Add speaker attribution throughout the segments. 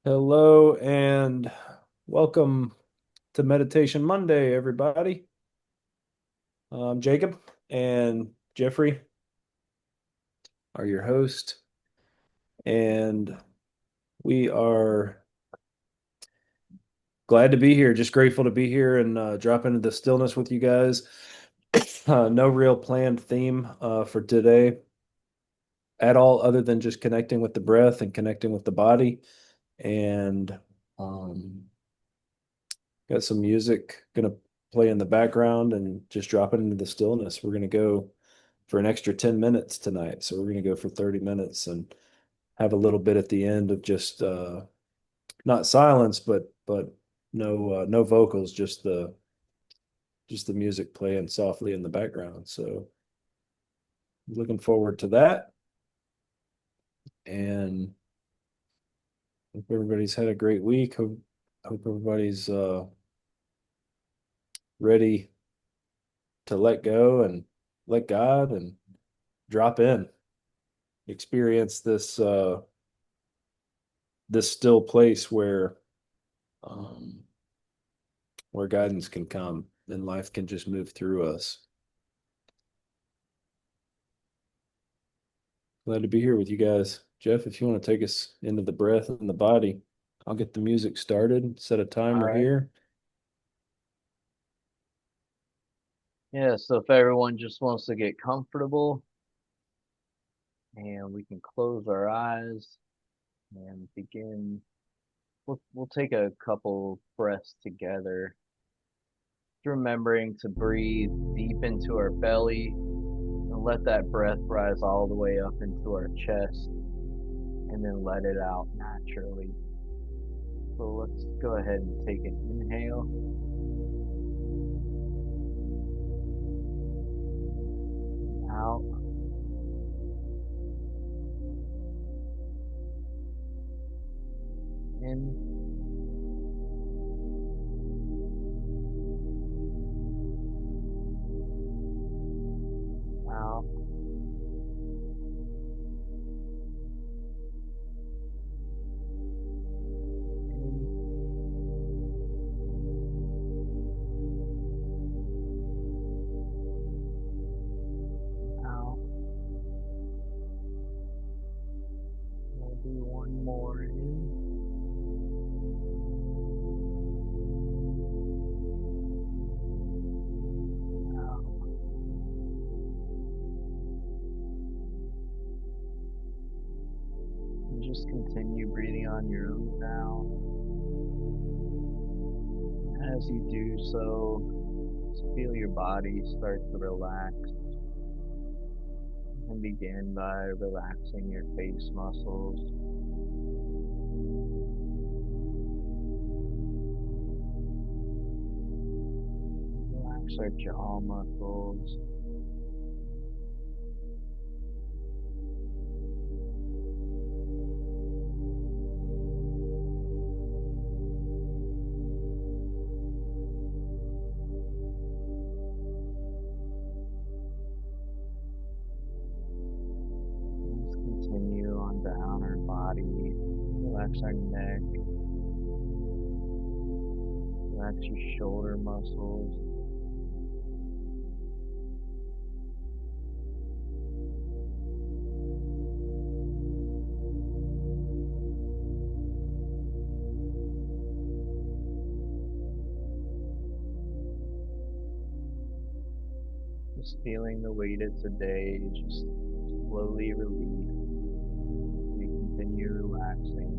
Speaker 1: Hello and welcome to Meditation Monday, everybody. I'm Jacob and Jeffrey are your host, and we are glad to be here. Just grateful to be here and drop into the stillness with you guys. No real planned theme for today at all, other than just connecting with the breath and connecting with the body. And um, got some music gonna play in the background and just drop it into the stillness. We're gonna go for an extra 10 minutes tonight. So we're gonna go for 30 minutes and have a little bit at the end of just not silence, but no vocals, just the music playing softly in the background. So looking forward to that. And hope everybody's had a great week. Hope everybody's ready to let go and let God and drop in, experience this still place um, where guidance can come and life can just move through us. Glad to be here with you guys. Jeff, if you want to take us into the breath and the body, I'll get the music started, set a
Speaker 2: All
Speaker 1: timer
Speaker 2: right.
Speaker 1: here.
Speaker 2: Yeah, so if everyone just wants to get comfortable and we can close our eyes and begin, we'll take a couple breaths together, remembering to breathe deep into our belly and let that breath rise all the way up into our chest and then let it out naturally. So let's go ahead and take an inhale out in out in out. We'll do one more in out. And just continue breathing on your own now. As you do so, just feel your body start to relax and begin by relaxing your face muscles, relax our jaw muscles, and just continue on down our body. Relax our neck, relax your shoulder muscles, just feeling the weight of today just slowly release. We continue relaxing.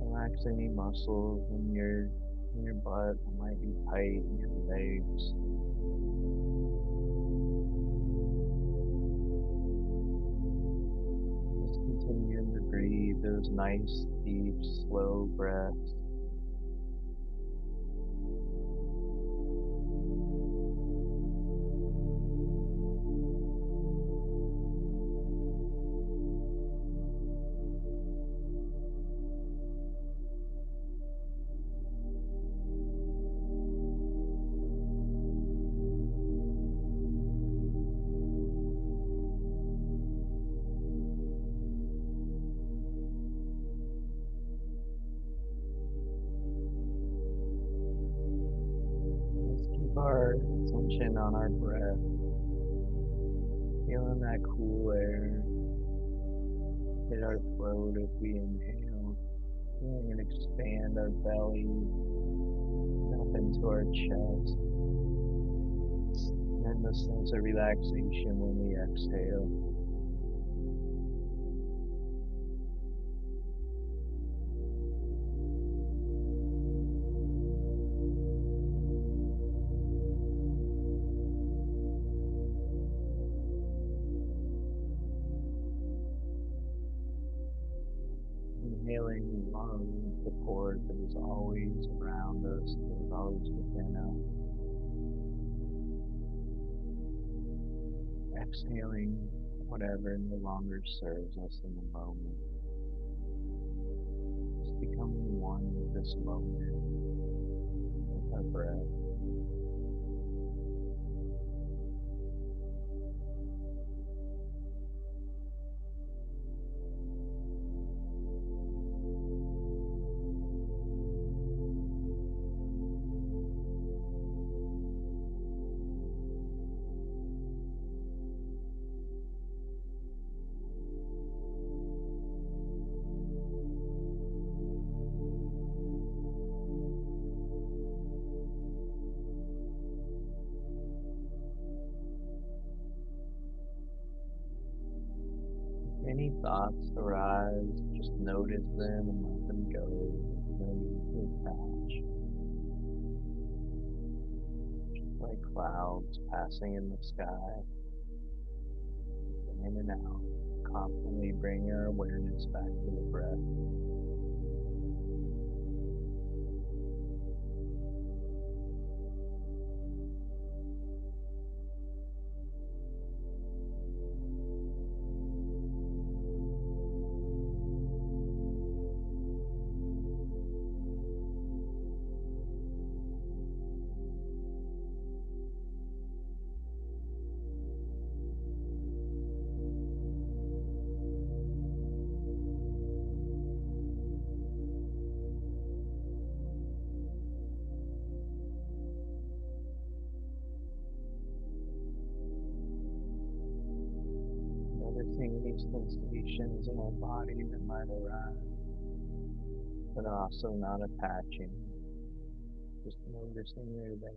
Speaker 2: Relax any muscles in your butt that might be tight in your legs. Just continue to breathe those nice, deep, slow breaths. attention on our breath, feeling that cool air hit our throat as we inhale, feeling it expand our belly and up into our chest, and then the sense of relaxation when we exhale. Inhaling love and support that is always around us, that is always within us. Exhaling whatever no longer serves us in the moment. Just becoming one with this moment, with our breath. Any thoughts arise, just notice them and let them go. No need to attach. Like clouds passing in the sky, in and out, constantly bring your awareness back to the breath. Noticing any sensations in our body that might arise, but also not attaching, just noticing they're there.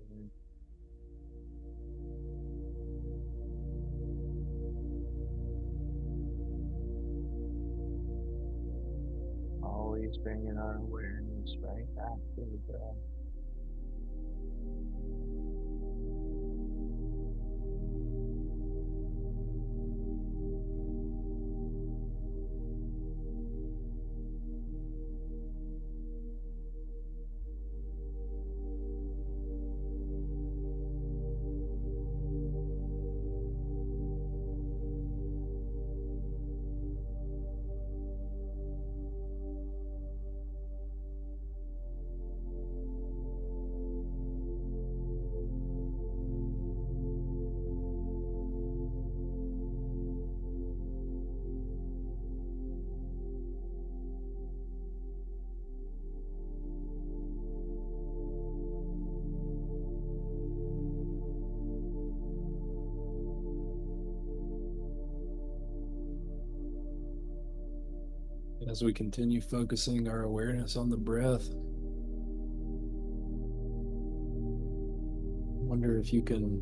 Speaker 2: Always bringing our awareness right back to the breath.
Speaker 1: As we continue focusing our awareness on the breath, wonder if you can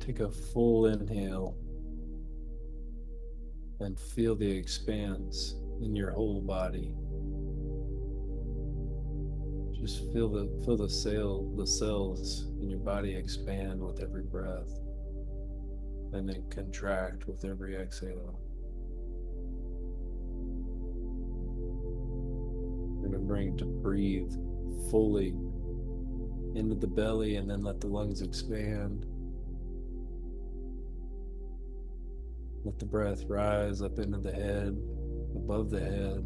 Speaker 1: take a full inhale and feel the expanse in your whole body. Just feel the cells in your body expand with every breath and then contract with every exhale. Remembering to breathe fully into the belly and then let the lungs expand. Let the breath rise up into the head, above the head,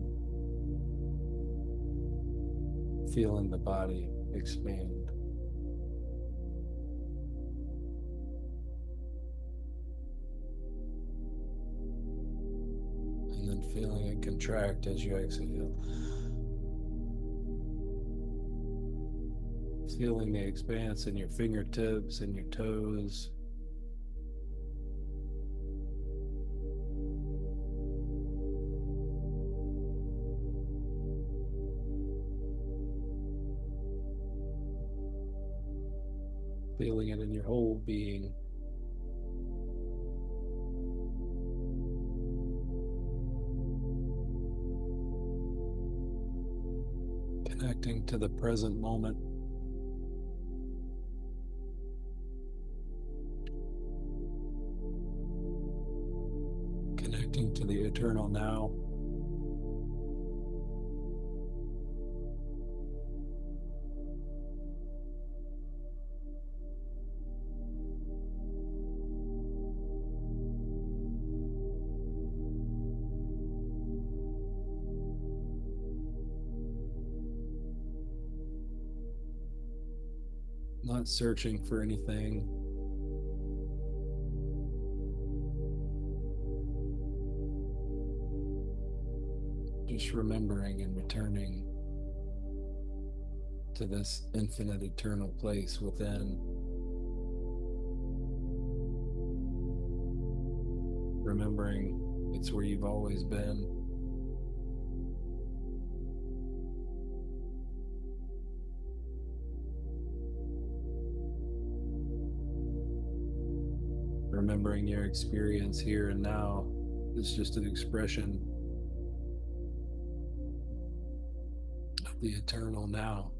Speaker 1: feeling the body expand. And then feeling it contract as you exhale. Feeling the expanse in your fingertips and your toes. Feeling it in your whole being. Connecting to the present moment. Connecting to the eternal now. Not searching for anything. Just remembering and returning to this infinite eternal place within. Remembering it's where you've always been. Remembering your experience here and now is just an expression of the eternal now.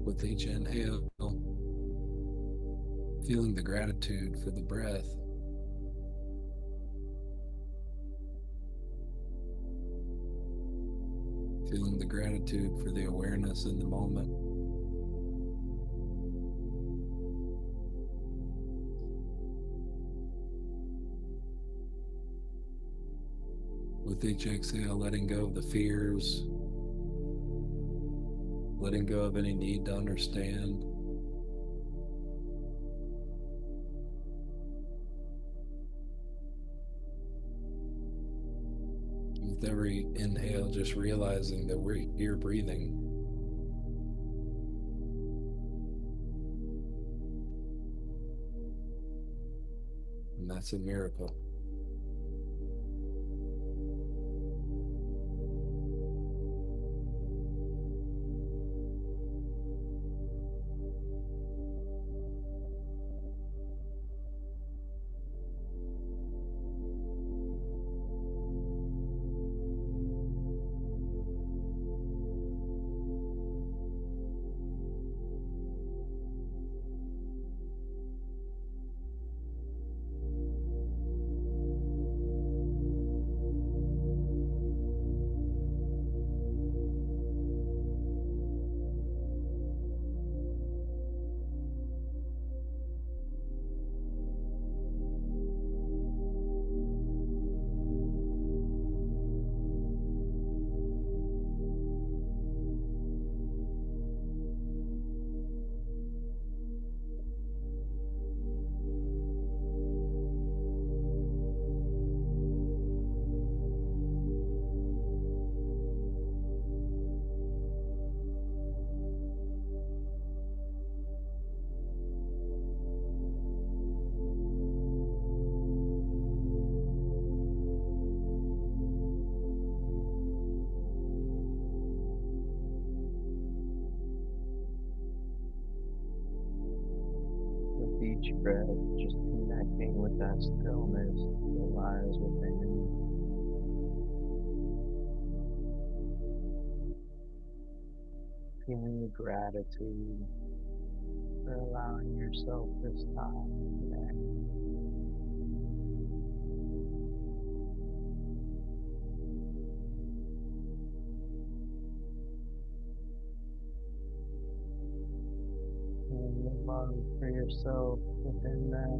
Speaker 1: With each inhale, feeling the gratitude for the breath. Feeling the gratitude for the awareness in the moment. With each exhale, letting go of the fears, letting go of any need to understand. With every inhale, just realizing that we're here breathing. And that's a miracle.
Speaker 2: With each breath, just connecting with that stillness that lies within. Feeling the gratitude for allowing yourself this time today. And the love for yourself within that.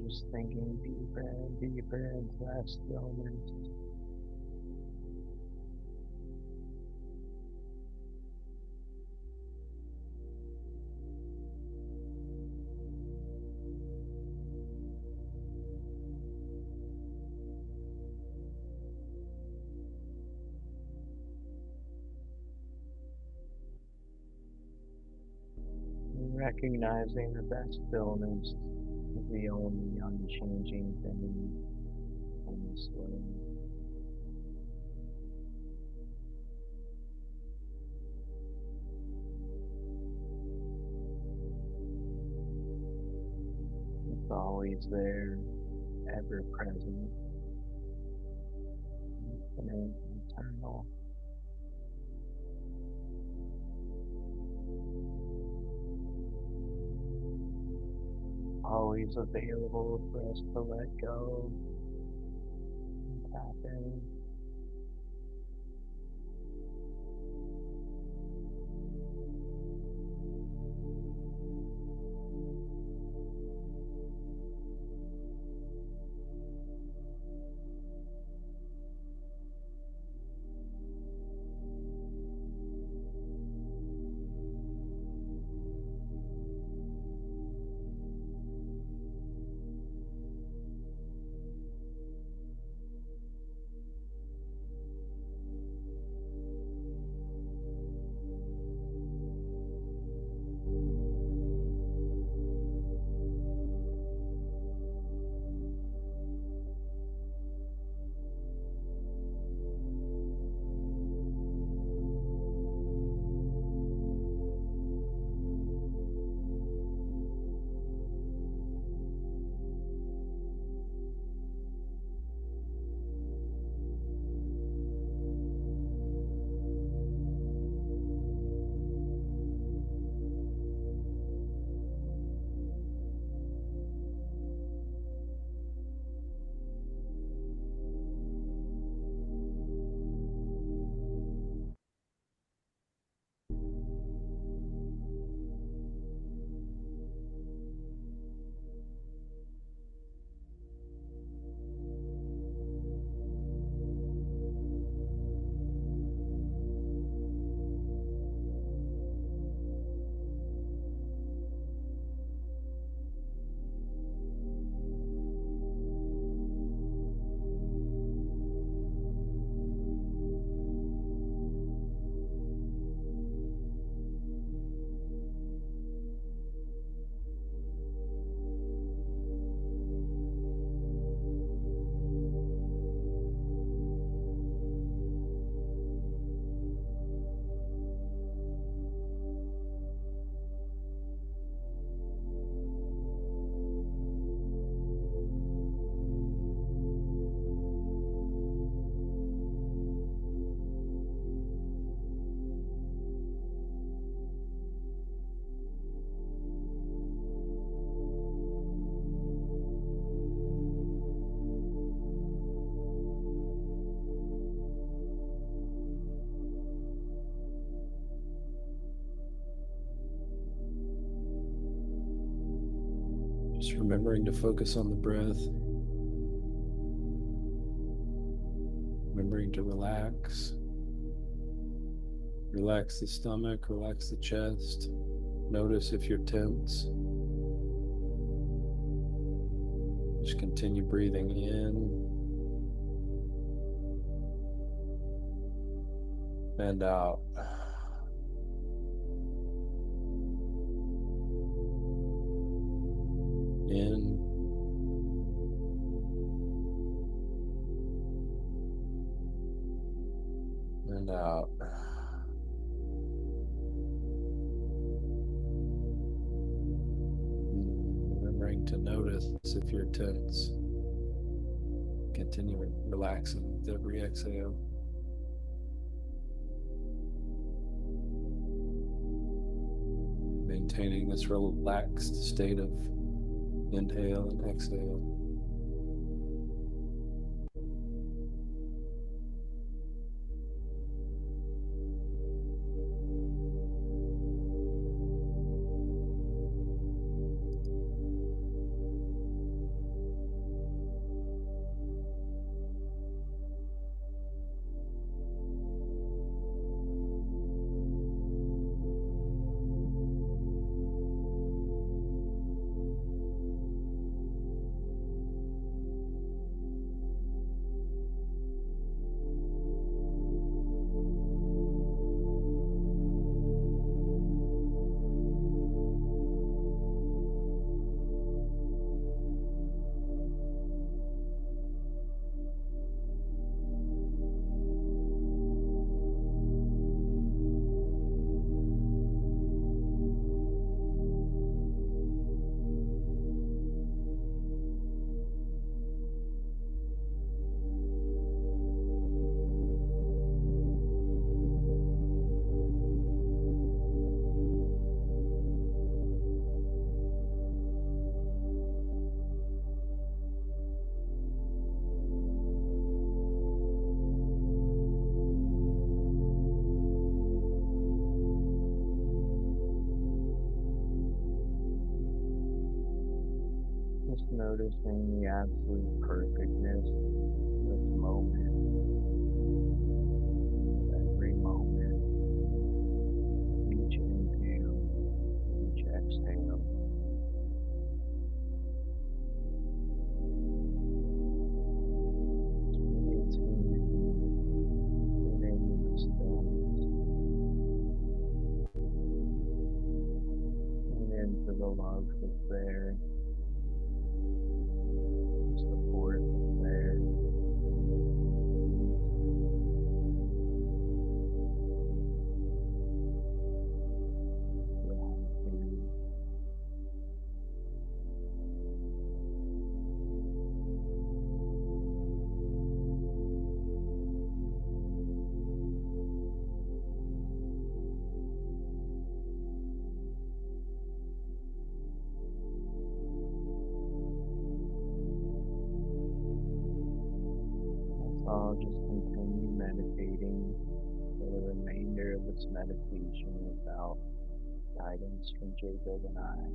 Speaker 2: Just thinking deeper and deeper into that stillness. Recognizing that that stillness is the only unchanging thing in this world. It's always there, ever present, infinite, eternal. Always available for us to let go and tap in.
Speaker 1: Just remembering to focus on the breath, remembering to relax. Relax the stomach, relax the chest. Notice if you're tense. Just continue breathing in and out. In and out. Remembering to notice if you're tense. Continue relaxing with every exhale. Maintaining this relaxed state of inhale and exhale.
Speaker 2: Just noticing the absolute perfectness of this moment, of every moment, each inhale, each exhale. Just really tuning in the stillness, tune into the love that's there, the support that's there, gratitude. Let's all just continue meditating for the remainder of this meditation without guidance from Jacob and I.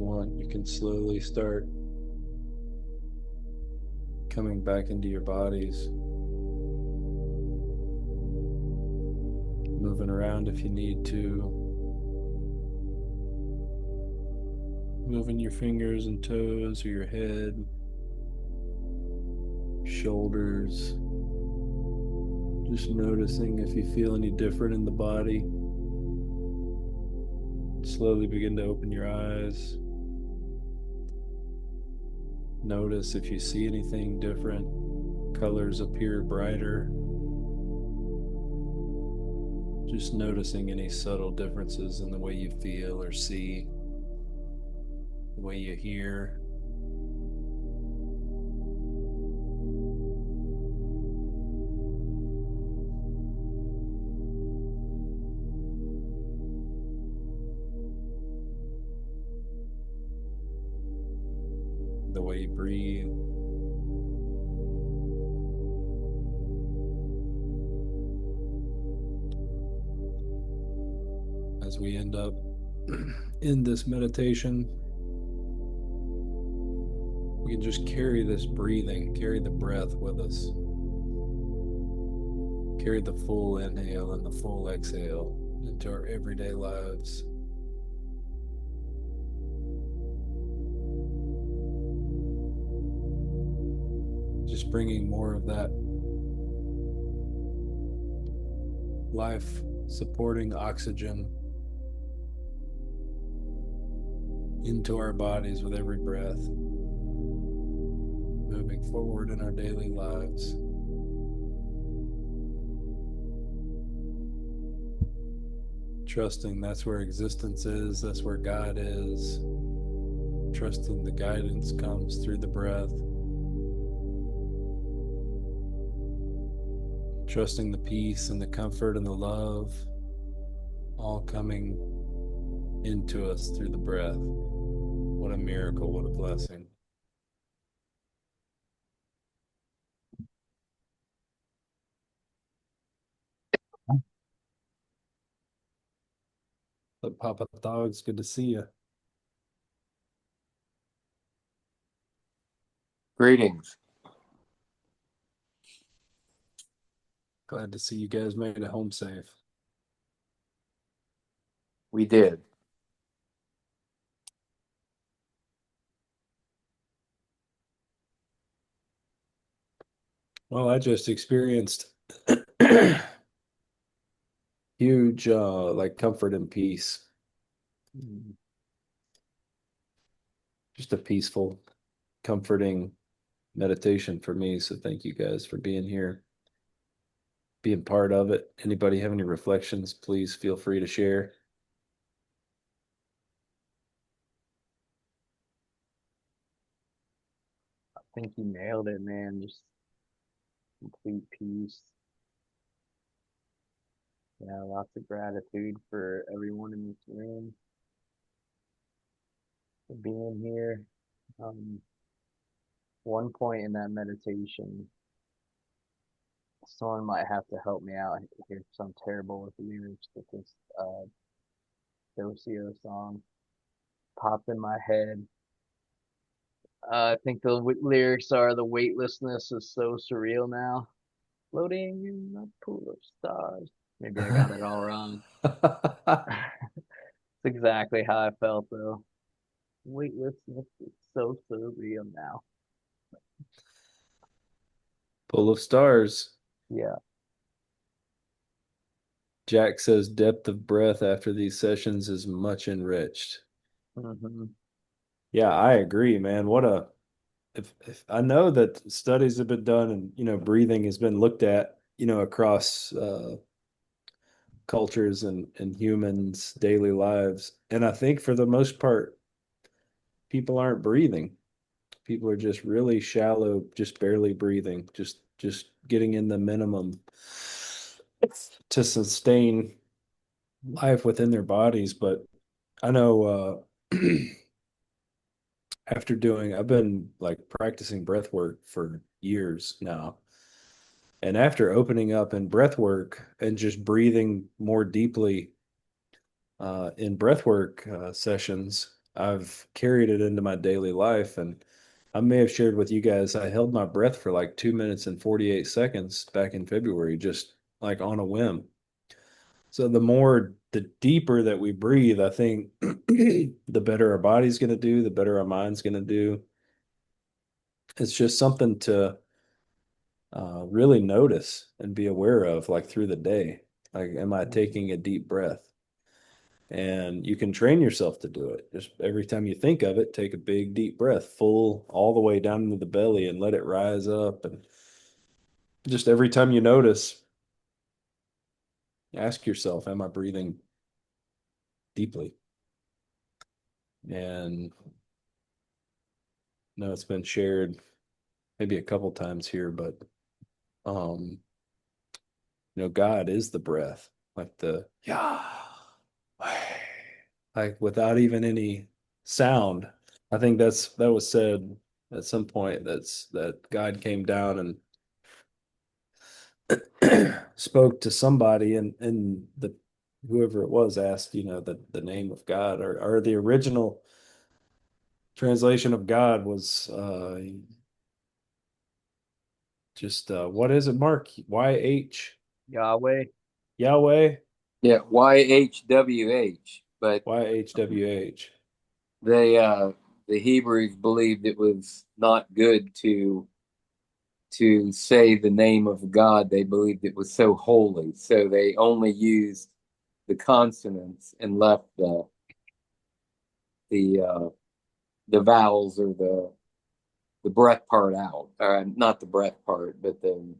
Speaker 1: want, you can slowly start coming back into your bodies, moving around if you need to, moving your fingers and toes or your head, shoulders, just noticing if you feel any different in the body. Slowly begin to open your eyes. Notice if you see anything different, colors appear brighter. Just noticing any subtle differences in the way you feel or see, the way you hear. The way you breathe. As we end up in this meditation, we can just carry this breathing, carry the breath with us, carry the full inhale and the full exhale into our everyday lives. Just bringing more of that life supporting oxygen into our bodies with every breath, moving forward in our daily lives. Trusting that's where existence is, that's where God is. Trusting the guidance comes through the breath. Trusting the peace and the comfort and the love all coming into us through the breath. What a miracle, what a blessing. But Papa Dog's good to see you.
Speaker 3: Greetings.
Speaker 1: Glad to see you guys made it home safe.
Speaker 3: We did.
Speaker 1: Well, I just experienced huge like comfort and peace. Just a peaceful, comforting meditation for me. So thank you guys for being here, being part of it. Anybody have any reflections, please feel free to share.
Speaker 2: I think you nailed it, man. Just complete peace. Yeah, lots of gratitude for everyone in this room for being here. Um, one point in that meditation, someone might have to help me out here because I'm terrible with the lyrics, but this Docio song popped in my head. I think the lyrics are the weightlessness is so surreal now, floating in a pool of stars. Maybe I got it all wrong. It's exactly how I felt though. Weightlessness is so surreal now.
Speaker 1: Full of stars.
Speaker 2: Yeah.
Speaker 1: Jack says depth of breath after these sessions is much enriched.
Speaker 2: Hmm.
Speaker 1: Yeah, I agree, man. What a if I know that studies have been done and breathing has been looked at across cultures and humans' daily lives, and I think for the most part, people aren't breathing. People are just really shallow, just barely breathing, just getting in the minimum to sustain life within their bodies. But I know I've been like practicing breath work for years now. And after opening up in breath work and just breathing more deeply in breath work sessions, I've carried it into my daily life. And I may have shared with you guys, I held my breath for like 2 minutes and 48 seconds back in February, just like on a whim. So the deeper that we breathe, I think the better our body's going to do, the better our mind's going to do. It's just something to really notice and be aware of, like through the day. Like, am I
Speaker 2: Mhm.
Speaker 1: taking a deep breath? And you can train yourself to do it. Just every time you think of it, take a big deep breath, full all the way down into the belly and let it rise up. And just every time you notice, ask yourself, am I breathing deeply? And no, it's been shared maybe a couple times here, but um, God is the breath, like the yeah, like without even any sound. I think that was said at some point that God came down and spoke to somebody, and the whoever it was asked, the name of God, or the original translation of God was just what is it, Mark? YH
Speaker 2: Yahweh.
Speaker 1: Yahweh,
Speaker 3: Yeah, YHWH. But
Speaker 1: YHWH.
Speaker 3: they the Hebrews believed it was not good to say the name of God. They believed it was so holy. So they only used the consonants and left the the vowels or the breath part out. Not the breath part, but the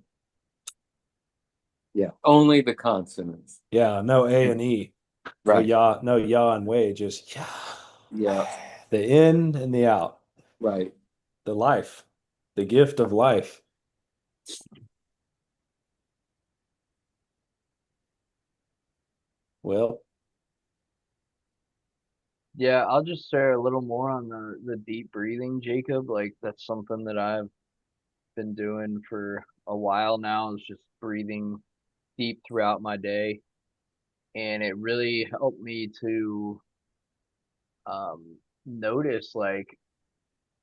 Speaker 3: yeah, only the consonants.
Speaker 1: Yeah, no A and E. No
Speaker 3: Right.
Speaker 1: ya, no ya and way, just yeah.
Speaker 3: Yeah.
Speaker 1: The in and the out.
Speaker 3: Right.
Speaker 1: The life. The gift of life. Well,
Speaker 2: Yeah, I'll just share a little more on the deep breathing, Jacob. Like that's something that I've been doing for a while now, is just breathing deep throughout my day. And it really helped me to notice, like,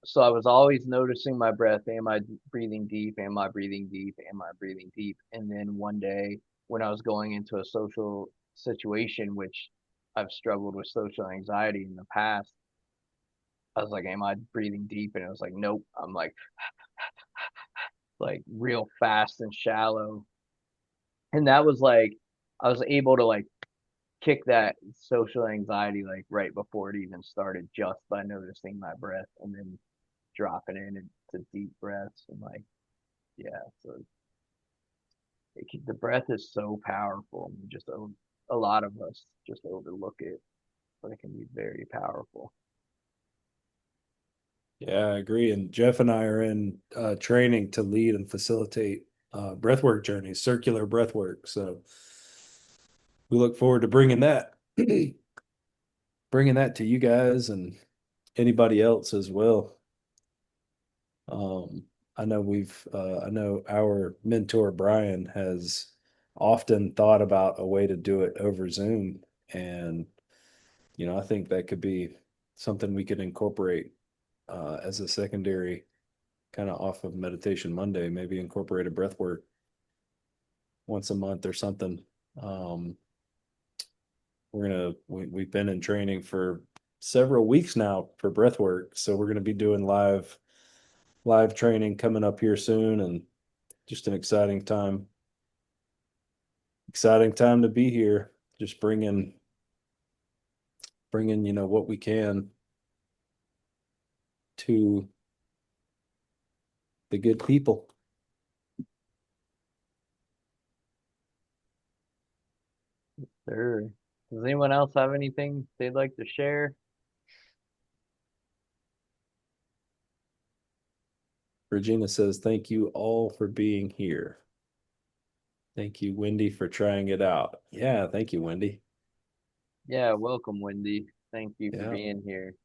Speaker 2: so I was always noticing my breath. Am I breathing deep? Am I breathing deep? Am I breathing deep? And then one day when I was going into a social situation, which I've struggled with social anxiety in the past, I was like, am I breathing deep? And it was like, nope. I'm like real fast and shallow. And that was like, I was able to like kick that social anxiety like right before it even started, just by noticing my breath and then dropping in into deep breaths. And like, yeah, so the breath is so powerful. Just a lot of us just overlook it, but it can be very powerful.
Speaker 1: yeah, I agree. And Jeff and I are in training to lead and facilitate breathwork journeys, circular breathwork. So we look forward to bringing that to you guys and anybody else as well. Um, I know our mentor Brian has often thought about a way to do it over Zoom, and I think that could be something we could incorporate as a secondary kind of off of Meditation Monday, maybe incorporate a breath work once a month or something. Um, we've been in training for several weeks now for breath work, so we're gonna be doing live training coming up here soon, and just an exciting time to be here. Just bringing what we can to the good people.
Speaker 2: Sure. Does anyone else have anything they'd like to share?
Speaker 1: Regina says, "Thank you all for being here." Thank you, Wendy, for trying it out. Yeah, thank you, Wendy.
Speaker 2: Yeah, welcome, Wendy. Thank you for
Speaker 1: Yeah,
Speaker 2: being here.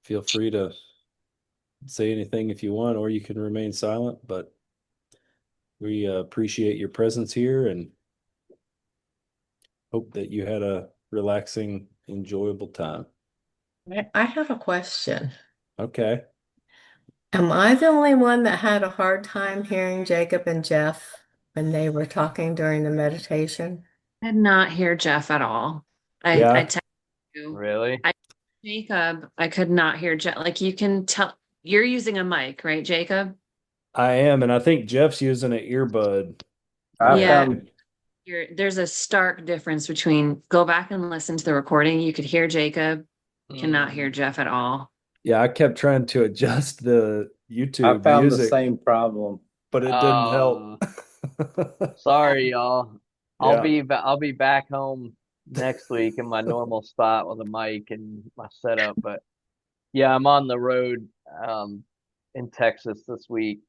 Speaker 1: feel free to say anything if you want, or you can remain silent, but we appreciate your presence here, and Hope that you had a relaxing, enjoyable time.
Speaker 4: I have a question.
Speaker 1: Okay.
Speaker 4: Am I the only one that had a hard time hearing Jacob and Jeff when they were talking during the meditation?
Speaker 5: Did not hear Jeff at all. I
Speaker 1: Yeah,
Speaker 5: text you.
Speaker 2: Really?
Speaker 5: I Jacob, I could not hear Jeff. Like you can tell you're using a mic, right, Jacob?
Speaker 1: I am, and I think Jeff's using an earbud.
Speaker 3: I
Speaker 5: Yeah,
Speaker 3: found
Speaker 5: there's a stark difference between go back and listen to the recording. You could hear Jacob, cannot hear
Speaker 2: Mm.
Speaker 5: Jeff at all.
Speaker 1: Yeah, I kept trying to adjust the
Speaker 3: I
Speaker 1: YouTube
Speaker 3: found the
Speaker 1: music,
Speaker 3: same problem.
Speaker 1: but it didn't
Speaker 2: Uh,
Speaker 1: help.
Speaker 2: Sorry, y'all.
Speaker 1: Yeah.
Speaker 2: I'll be back home next week in my normal spot with a mic and my setup. But yeah, I'm on the road in Texas this week,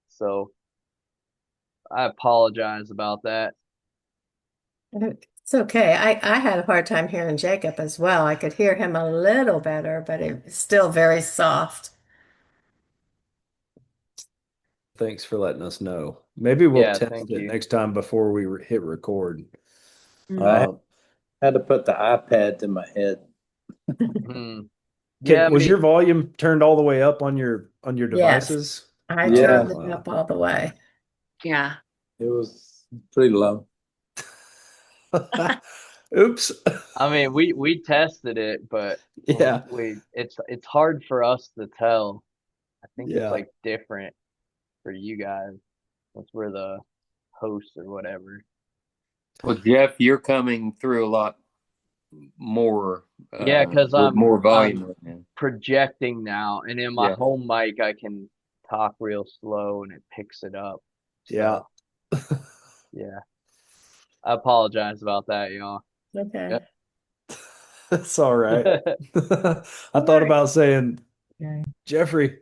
Speaker 2: so I apologize about that.
Speaker 4: It's okay. I had a hard time hearing Jacob as well. I could hear him a little better, but it was still very soft.
Speaker 1: Thanks for letting us know. Maybe we'll
Speaker 2: Yeah,
Speaker 1: test
Speaker 2: thank
Speaker 1: it
Speaker 2: you.
Speaker 1: next time before we hit record.
Speaker 3: I
Speaker 1: Uh,
Speaker 3: had to put the iPad to my head.
Speaker 2: Mm. Yeah,
Speaker 1: was
Speaker 2: me.
Speaker 1: your volume turned all the way up on your
Speaker 4: Yes,
Speaker 1: devices?
Speaker 4: I
Speaker 3: Yeah,
Speaker 4: turned
Speaker 1: Oh,
Speaker 4: it up all the way.
Speaker 5: Yeah.
Speaker 3: it was pretty low.
Speaker 1: Oops.
Speaker 2: I mean, we tested it, but
Speaker 1: Yeah.
Speaker 2: it's hard for us to tell. I think it's
Speaker 1: Yeah.
Speaker 2: like different for you guys. Once we're the hosts or whatever.
Speaker 3: Well, Jeff, you're coming through a lot more
Speaker 2: Yeah, because
Speaker 3: with more
Speaker 2: I'm
Speaker 3: volume right now.
Speaker 2: projecting now, and in my
Speaker 3: Yeah.
Speaker 2: home mic I can talk real slow and it picks it up.
Speaker 1: Yeah.
Speaker 2: So yeah, I apologize about that, y'all.
Speaker 4: Okay.
Speaker 1: That's all right. I thought
Speaker 4: Right.
Speaker 1: about saying,
Speaker 4: Okay.
Speaker 1: Jeffrey,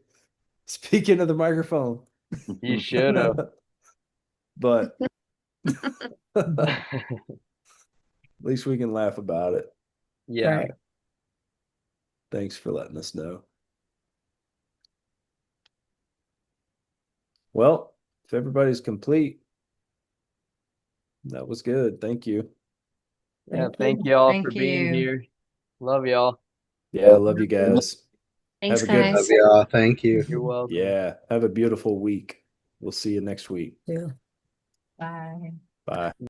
Speaker 1: speak into the microphone.
Speaker 2: You should have.
Speaker 1: But at least we can laugh about it.
Speaker 2: Yeah.
Speaker 4: Right.
Speaker 1: Thanks for letting us know. Well, if everybody's complete, that was good. Thank you.
Speaker 2: Yeah,
Speaker 4: Thank
Speaker 2: thank
Speaker 4: you.
Speaker 2: y'all for
Speaker 6: Thank
Speaker 2: being
Speaker 6: you.
Speaker 2: here. Love y'all.
Speaker 1: Yeah, I love you guys.
Speaker 5: Thanks,
Speaker 1: Have a good,
Speaker 6: Love
Speaker 5: guys.
Speaker 6: y'all. Thank you.
Speaker 2: You're welcome.
Speaker 1: yeah, have a beautiful week. We'll see you next week.
Speaker 4: Yeah.
Speaker 6: Bye.
Speaker 1: Bye.